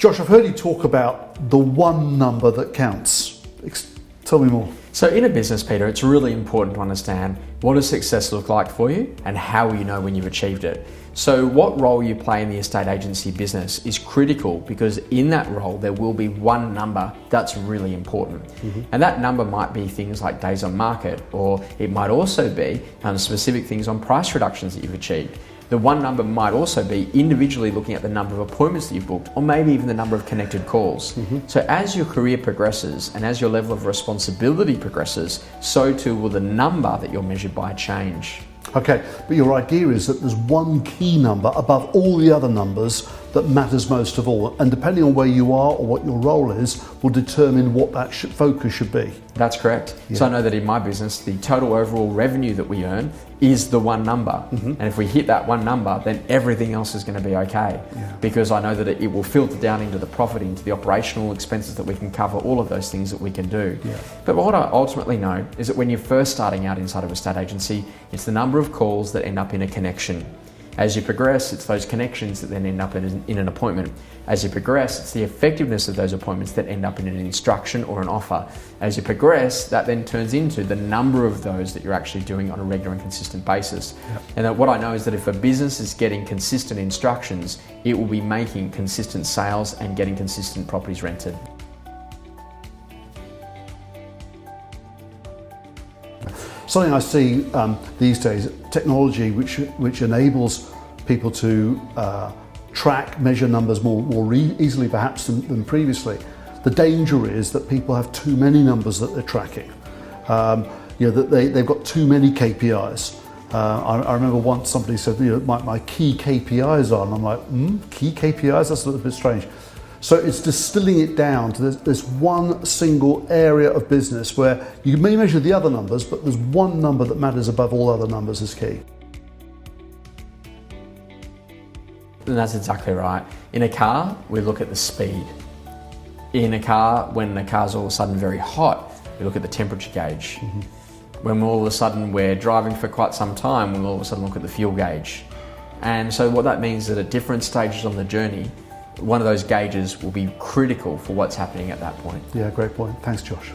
Josh, I've heard you talk about the one number that counts. Tell me more. So in a business, Peter, it's really important to understand what does success look like for you and how will you know when you've achieved it. So what role you play in the estate agency business is critical, because in that role there will be one number that's really important. And that number might be things like days on market, or it might also be specific things on price reductions that you've achieved. The one number might also be individually looking at the number of appointments that you've booked, or maybe even the number of connected calls. So as your career progresses and as your level of responsibility progresses, so too will the number that you're measured by change. Okay, but your idea is that there's one key number above all the other numbers that matters most of all, and depending on where you are or what your role is will determine what that focus should be. That's correct. Yeah. So I know that in my business, the total overall revenue that we earn is the one number. And if we hit that one number, then everything else is going to be okay. Because I know that it will filter down into the profit, into the operational expenses that we can cover, all of those things that we can do. But what I ultimately know is that when you're first starting out inside of a estate agency, it's the number of calls that end up in a connection. As you progress, it's those connections that then end up in an appointment. As you progress, it's the effectiveness of those appointments that end up in an instruction or an offer. As you progress, that then turns into the number of those that you're actually doing on a regular and consistent basis. And that what I know is that if a business is getting consistent instructions, it will be making consistent sales and getting consistent properties rented. Something I see these days, technology which enables people to track, measure numbers more easily perhaps than previously. The danger is that people have too many numbers that they're tracking. That they've got too many KPIs. I remember once somebody said, my key KPIs are, and I'm like, key KPIs? That's a little bit strange. So it's distilling it down to this one single area of business where you may measure the other numbers, but there's one number that matters above all other numbers is key. And that's exactly right. In a car, we look at the speed. In a car, when the car's all of a sudden very hot, we look at the temperature gauge. When all of a sudden we're driving for quite some time, we'll all of a sudden look at the fuel gauge. And so what that means is that at different stages on the journey, one of those gauges will be critical for what's happening at that point. Yeah, great point. Thanks, Josh.